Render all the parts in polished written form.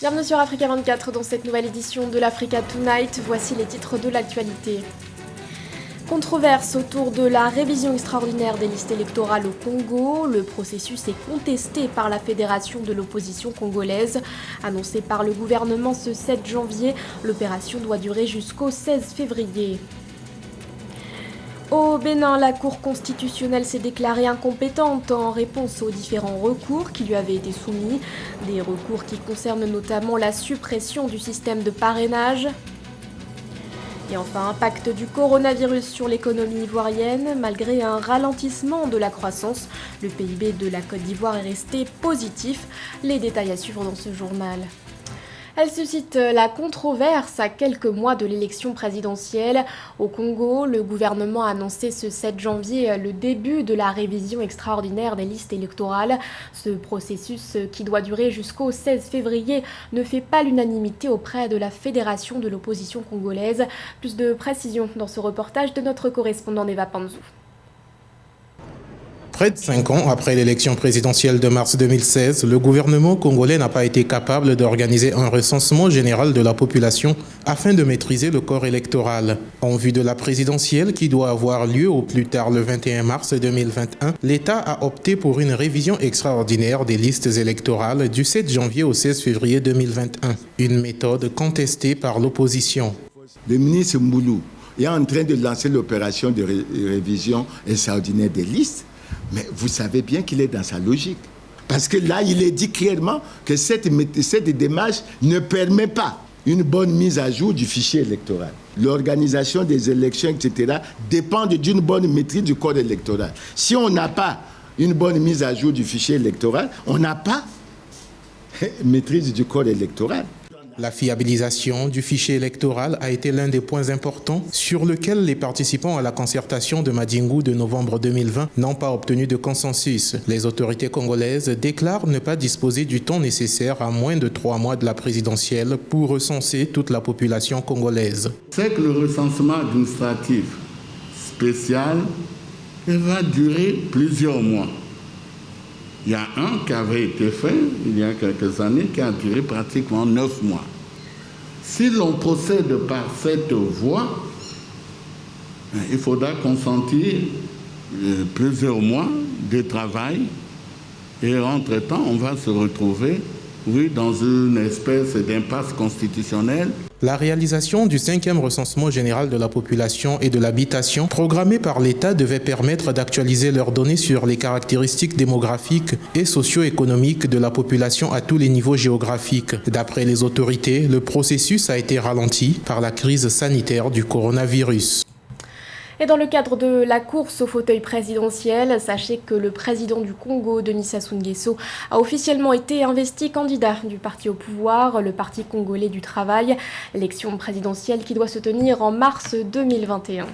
Bienvenue sur Africa 24 dans cette nouvelle édition de l'Africa Tonight. Voici les titres de l'actualité. Controverse autour de la révision extraordinaire des listes électorales au Congo. Le processus est contesté par la Fédération de l'opposition congolaise. Annoncé par le gouvernement ce 7 janvier, l'opération doit durer jusqu'au 16 février. Au Bénin, la Cour constitutionnelle s'est déclarée incompétente en réponse aux différents recours qui lui avaient été soumis. Des recours qui concernent notamment la suppression du système de parrainage. Et enfin, impact du coronavirus sur l'économie ivoirienne. Malgré un ralentissement de la croissance, le PIB de la Côte d'Ivoire est resté positif. Les détails à suivre dans ce journal. Elle suscite la controverse à quelques mois de l'élection présidentielle. Au Congo, le gouvernement a annoncé ce 7 janvier le début de la révision extraordinaire des listes électorales. Ce processus, qui doit durer jusqu'au 16 février, ne fait pas l'unanimité auprès de la Fédération de l'opposition congolaise. Plus de précisions dans ce reportage de notre correspondant Neva Panzou. Près de 5 ans après l'élection présidentielle de mars 2016, le gouvernement congolais n'a pas été capable d'organiser un recensement général de la population afin de maîtriser le corps électoral. En vue de la présidentielle qui doit avoir lieu au plus tard le 21 mars 2021, l'État a opté pour une révision extraordinaire des listes électorales du 7 janvier au 16 février 2021, une méthode contestée par l'opposition. Le ministre Mboulou est en train de lancer l'opération de révision extraordinaire des listes. Mais vous savez bien qu'il est dans sa logique. Parce que là, il est dit clairement que cette démarche ne permet pas une bonne mise à jour du fichier électoral. L'organisation des élections, etc., dépend d'une bonne maîtrise du code électoral. Si on n'a pas une bonne mise à jour du fichier électoral, on n'a pas maîtrise du code électoral. La fiabilisation du fichier électoral a été l'un des points importants sur lequel les participants à la concertation de Madingu de novembre 2020 n'ont pas obtenu de consensus. Les autorités congolaises déclarent ne pas disposer du temps nécessaire à moins de 3 mois de la présidentielle pour recenser toute la population congolaise. C'est que le recensement administratif spécial va durer plusieurs mois. Il y a un qui avait été fait il y a quelques années qui a duré pratiquement 9 mois. Si l'on procède par cette voie, il faudra consentir plusieurs mois de travail et entre-temps, on va se retrouver dans une espèce d'impasse constitutionnelle. La réalisation du 5e recensement général de la population et de l'habitation programmé par l'État devait permettre d'actualiser leurs données sur les caractéristiques démographiques et socio-économiques de la population à tous les niveaux géographiques. D'après les autorités, le processus a été ralenti par la crise sanitaire du coronavirus. Et dans le cadre de la course au fauteuil présidentiel, sachez que le président du Congo, Denis Sassou Nguesso, a officiellement été investi candidat du parti au pouvoir, le Parti congolais du travail, élection présidentielle qui doit se tenir en mars 2021.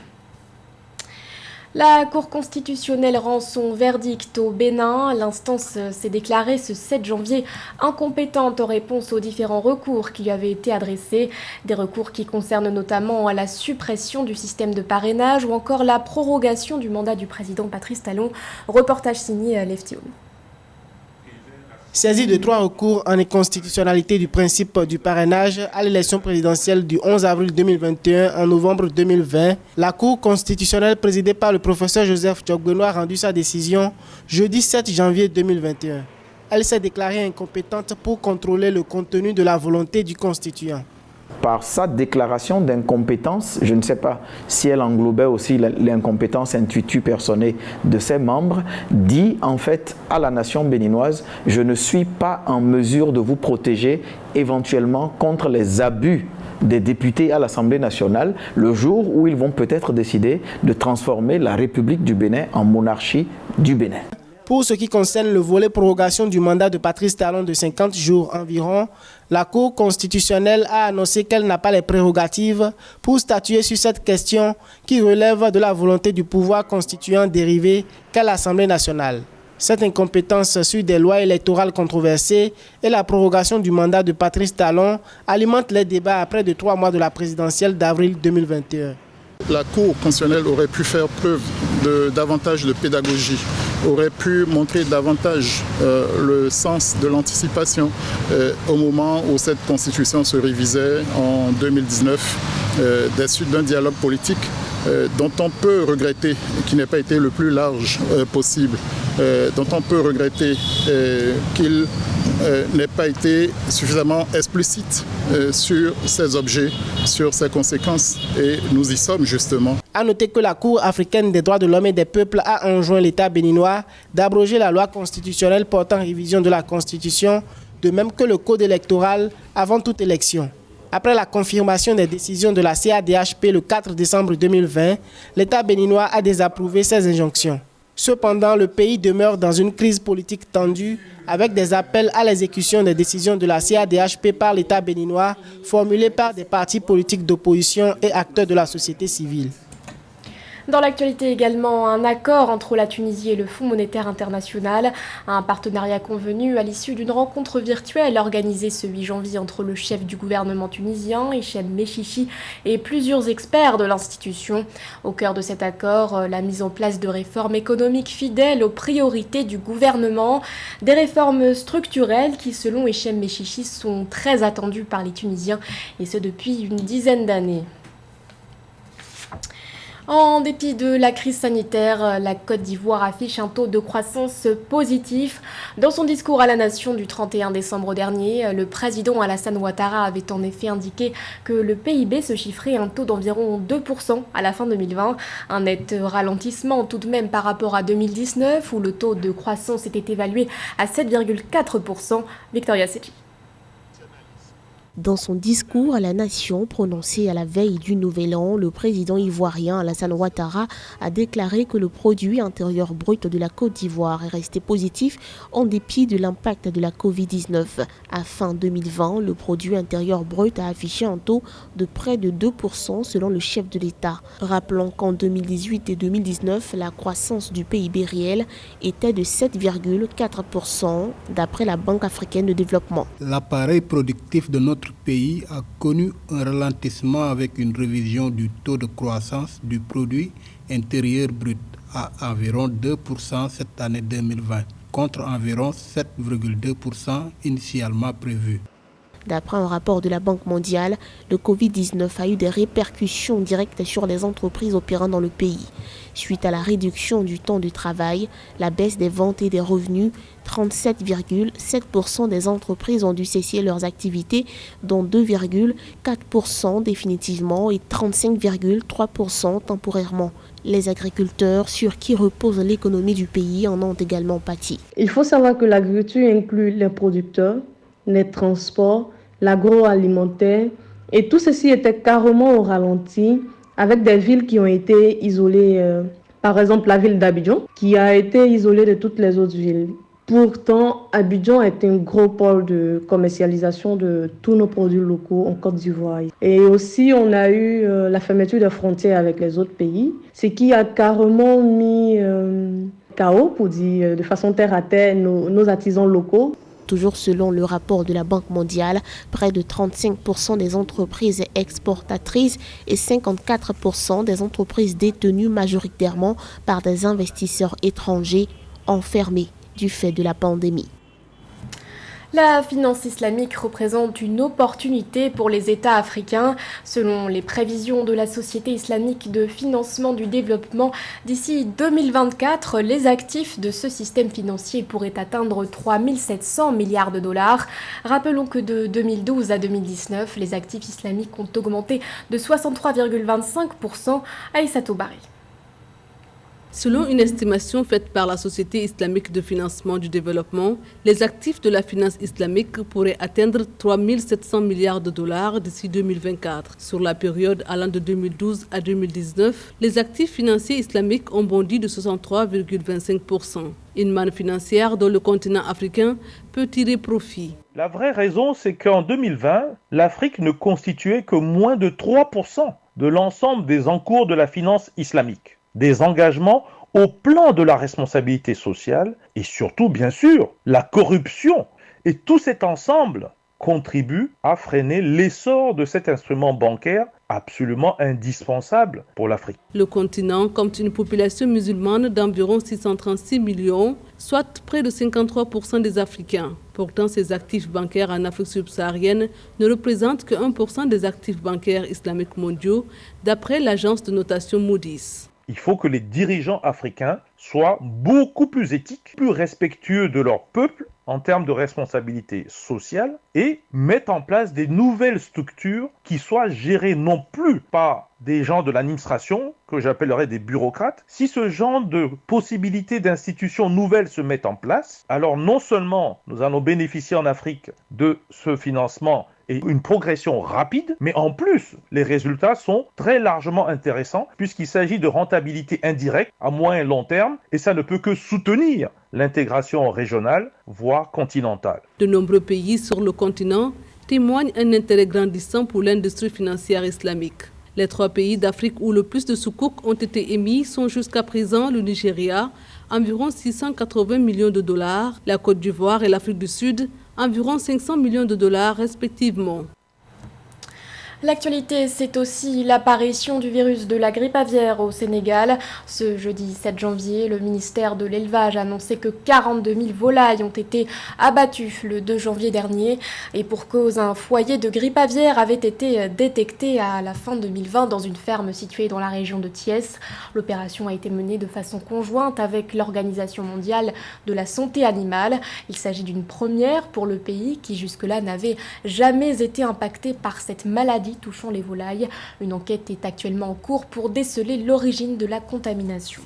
La Cour constitutionnelle rend son verdict au Bénin. L'instance s'est déclarée ce 7 janvier incompétente en réponse aux différents recours qui lui avaient été adressés. Des recours qui concernent notamment la suppression du système de parrainage ou encore la prorogation du mandat du président Patrice Talon. Reportage signé Leftium. Saisie de 3 recours en inconstitutionnalité du principe du parrainage à l'élection présidentielle du 11 avril 2021 en novembre 2020, la Cour constitutionnelle présidée par le professeur Joseph Tchogbenou a rendu sa décision jeudi 7 janvier 2021. Elle s'est déclarée incompétente pour contrôler le contenu de la volonté du constituant. Par sa déclaration d'incompétence, je ne sais pas si elle englobait aussi l'incompétence intuitu personnée de ses membres, dit en fait à la nation béninoise, je ne suis pas en mesure de vous protéger éventuellement contre les abus des députés à l'Assemblée nationale le jour où ils vont peut-être décider de transformer la République du Bénin en monarchie du Bénin. Pour ce qui concerne le volet prorogation du mandat de Patrice Talon de 50 jours environ, la Cour constitutionnelle a annoncé qu'elle n'a pas les prérogatives pour statuer sur cette question qui relève de la volonté du pouvoir constituant dérivé qu'à l'Assemblée nationale. Cette incompétence sur des lois électorales controversées et la prorogation du mandat de Patrice Talon alimente les débats à près de 3 mois de la présidentielle d'avril 2021. La Cour constitutionnelle aurait pu faire preuve davantage de pédagogie aurait pu montrer davantage le sens de l'anticipation au moment où cette constitution se révisait en 2019, des suites d'un dialogue politique dont on peut regretter qu'il n'ait pas été le plus large possible, dont on peut regretter qu'il n'ait pas été suffisamment explicite sur ces objets, sur ses conséquences, et nous y sommes justement. À noter que la Cour africaine des droits de l'homme et des peuples a enjoint l'État béninois d'abroger la loi constitutionnelle portant révision de la Constitution, de même que le code électoral avant toute élection. Après la confirmation des décisions de la CADHP le 4 décembre 2020, l'État béninois a désapprouvé ces injonctions. Cependant, le pays demeure dans une crise politique tendue avec des appels à l'exécution des décisions de la CADHP par l'État béninois formulés par des partis politiques d'opposition et acteurs de la société civile. Dans l'actualité également, un accord entre la Tunisie et le Fonds monétaire international, un partenariat convenu à l'issue d'une rencontre virtuelle organisée ce 8 janvier entre le chef du gouvernement tunisien, Hichem Mechichi, et plusieurs experts de l'institution. Au cœur de cet accord, la mise en place de réformes économiques fidèles aux priorités du gouvernement, des réformes structurelles qui, selon Hichem Mechichi, sont très attendues par les Tunisiens, et ce depuis une dizaine d'années. En dépit de la crise sanitaire, la Côte d'Ivoire affiche un taux de croissance positif. Dans son discours à la nation du 31 décembre dernier, le président Alassane Ouattara avait en effet indiqué que le PIB se chiffrait à un taux d'environ 2% à la fin 2020. Un net ralentissement tout de même par rapport à 2019 où le taux de croissance était évalué à 7,4%. Victoria Sedji. Dans son discours à la nation prononcé à la veille du Nouvel An, le président ivoirien Alassane Ouattara a déclaré que le produit intérieur brut de la Côte d'Ivoire est resté positif en dépit de l'impact de la Covid-19. À fin 2020, le produit intérieur brut a affiché un taux de près de 2% selon le chef de l'État. Rappelons qu'en 2018 et 2019, la croissance du PIB réel était de 7,4% d'après la Banque africaine de développement. L'appareil productif de notre pays a connu un ralentissement avec une révision du taux de croissance du produit intérieur brut à environ 2% cette année 2020, contre environ 7,2% initialement prévu. D'après un rapport de la Banque mondiale, le Covid-19 a eu des répercussions directes sur les entreprises opérant dans le pays. Suite à la réduction du temps de travail, la baisse des ventes et des revenus, 37,7% des entreprises ont dû cesser leurs activités, dont 2,4% définitivement et 35,3% temporairement. Les agriculteurs, sur qui repose l'économie du pays, en ont également pâti. Il faut savoir que l'agriculture inclut les producteurs, les transports, l'agroalimentaire, et tout ceci était carrément au ralenti avec des villes qui ont été isolées, par exemple la ville d'Abidjan, qui a été isolée de toutes les autres villes. Pourtant, Abidjan est un gros pôle de commercialisation de tous nos produits locaux en Côte d'Ivoire. Et aussi, on a eu la fermeture des frontières avec les autres pays, ce qui a carrément mis KO, pour dire de façon terre à terre, nos artisans locaux. Toujours selon le rapport de la Banque mondiale, près de 35% des entreprises exportatrices et 54% des entreprises détenues majoritairement par des investisseurs étrangers ont fermé du fait de la pandémie. La finance islamique représente une opportunité pour les États africains. Selon les prévisions de la Société islamique de financement du développement, d'ici 2024, les actifs de ce système financier pourraient atteindre 3 700 milliards de dollars. Rappelons que de 2012 à 2019, les actifs islamiques ont augmenté de 63,25%. Aïssatou Bari. Selon une estimation faite par la Société islamique de financement du développement, les actifs de la finance islamique pourraient atteindre 3 700 milliards de dollars d'ici 2024. Sur la période allant de 2012 à 2019, les actifs financiers islamiques ont bondi de 63,25%. Une manne financière dont le continent africain peut tirer profit. La vraie raison, c'est qu'en 2020, l'Afrique ne constituait que moins de 3% de l'ensemble des encours de la finance islamique. Des engagements au plan de la responsabilité sociale et surtout, bien sûr, la corruption. Et tout cet ensemble contribue à freiner l'essor de cet instrument bancaire absolument indispensable pour l'Afrique. Le continent compte une population musulmane d'environ 636 millions, soit près de 53% des Africains. Pourtant, ces actifs bancaires en Afrique subsaharienne ne représentent que 1% des actifs bancaires islamiques mondiaux, d'après l'agence de notation Moody's. Il faut que les dirigeants africains soient beaucoup plus éthiques, plus respectueux de leur peuple en termes de responsabilité sociale et mettent en place des nouvelles structures qui soient gérées non plus par des gens de l'administration, que j'appellerais des bureaucrates. Si ce genre de possibilités d'institutions nouvelles se mettent en place, alors non seulement nous allons bénéficier en Afrique de ce financement et une progression rapide, mais en plus, les résultats sont très largement intéressants puisqu'il s'agit de rentabilité indirecte à moyen et long terme et ça ne peut que soutenir l'intégration régionale, voire continentale. De nombreux pays sur le continent témoignent un intérêt grandissant pour l'industrie financière islamique. Les 3 pays d'Afrique où le plus de soukouk ont été émis sont jusqu'à présent le Nigeria, environ 680 millions de dollars, la Côte d'Ivoire et l'Afrique du Sud, environ 500 millions de dollars respectivement. L'actualité, c'est aussi l'apparition du virus de la grippe aviaire au Sénégal. Ce jeudi 7 janvier, le ministère de l'Élevage a annoncé que 42 000 volailles ont été abattues le 2 janvier dernier. Et pour cause, un foyer de grippe aviaire avait été détecté à la fin 2020 dans une ferme située dans la région de Thiès. L'opération a été menée de façon conjointe avec l'Organisation mondiale de la santé animale. Il s'agit d'une première pour le pays qui jusque-là n'avait jamais été impacté par cette maladie touchant les volailles. Une enquête est actuellement en cours pour déceler l'origine de la contamination.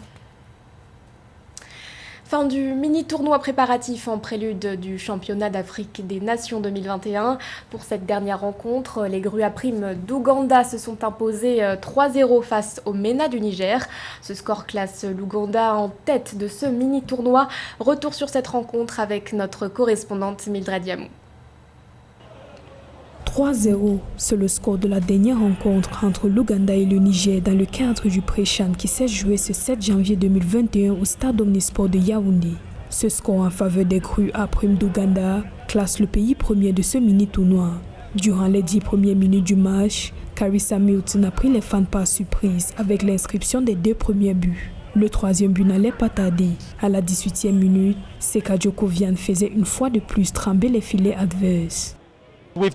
Fin du mini-tournoi préparatif en prélude du championnat d'Afrique des Nations 2021. Pour cette dernière rencontre, les grues à primes d'Ouganda se sont imposées 3-0 face au MENA du Niger. Ce score classe l'Ouganda en tête de ce mini-tournoi. Retour sur cette rencontre avec notre correspondante Mildred Diamou. 3-0, c'est le score de la dernière rencontre entre l'Ouganda et le Niger dans le cadre du Pré-Chan qui s'est joué ce 7 janvier 2021 au stade Omnisport de Yaoundé. Ce score en faveur des grues à primes d'Ouganda classe le pays premier de ce mini-tournoi. Durant les 10 premières minutes du match, Carissa Milton a pris les fans par surprise avec l'inscription des 2 premiers buts. Le 3e but n'allait pas tarder. À la 18e minute, Seka Djokovian faisait une fois de plus trembler les filets adverses. Nous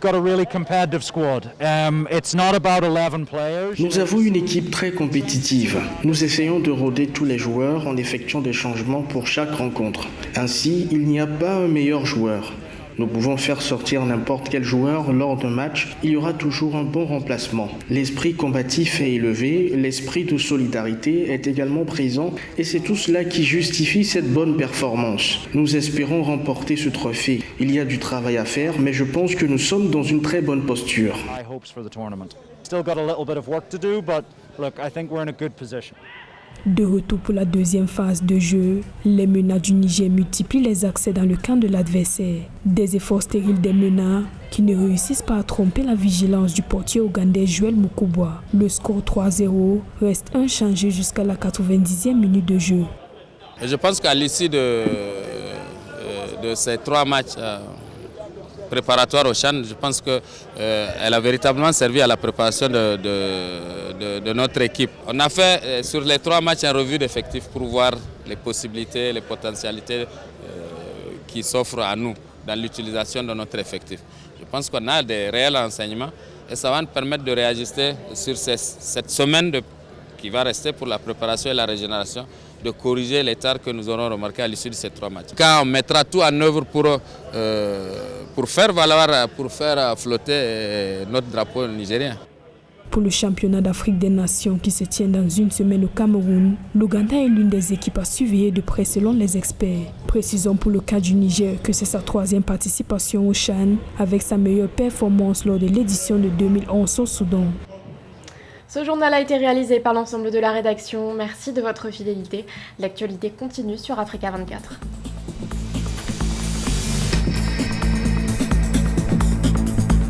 avons une équipe très compétitive. Nous essayons de rôder tous les joueurs en effectuant des changements pour chaque rencontre. Ainsi, il n'y a pas un meilleur joueur. Nous pouvons faire sortir n'importe quel joueur lors d'un match, il y aura toujours un bon remplacement. L'esprit combatif est élevé, l'esprit de solidarité est également présent et c'est tout cela qui justifie cette bonne performance. Nous espérons remporter ce trophée. Il y a du travail à faire, mais je pense que nous sommes dans une très bonne posture. De retour pour la deuxième phase de jeu, les MENA du Niger multiplient les accès dans le camp de l'adversaire. Des efforts stériles des MENA qui ne réussissent pas à tromper la vigilance du portier ougandais Joël Mukubwa. Le score 3-0 reste inchangé jusqu'à la 90e minute de jeu. Je pense qu'à l'issue de ces 3 matchs préparatoire au CHAN, je pense qu'elle a véritablement servi à la préparation de notre équipe. On a fait sur les 3 matchs un revue d'effectifs pour voir les possibilités, les potentialités qui s'offrent à nous dans l'utilisation de notre effectif. Je pense qu'on a des réels enseignements et ça va nous permettre de réajuster sur cette semaine qui va rester pour la préparation et la régénération, de corriger les tares que nous aurons remarqués à l'issue de ces 3 matchs. Quand on mettra tout en œuvre pour faire valoir, pour faire flotter notre drapeau nigérien. Pour le championnat d'Afrique des Nations qui se tient dans une semaine au Cameroun, l'Ouganda est l'une des équipes à surveiller de près selon les experts. Précisons pour le cas du Niger que c'est sa 3e participation au CHAN avec sa meilleure performance lors de l'édition de 2011 au Soudan. Ce journal a été réalisé par l'ensemble de la rédaction. Merci de votre fidélité. L'actualité continue sur Africa 24.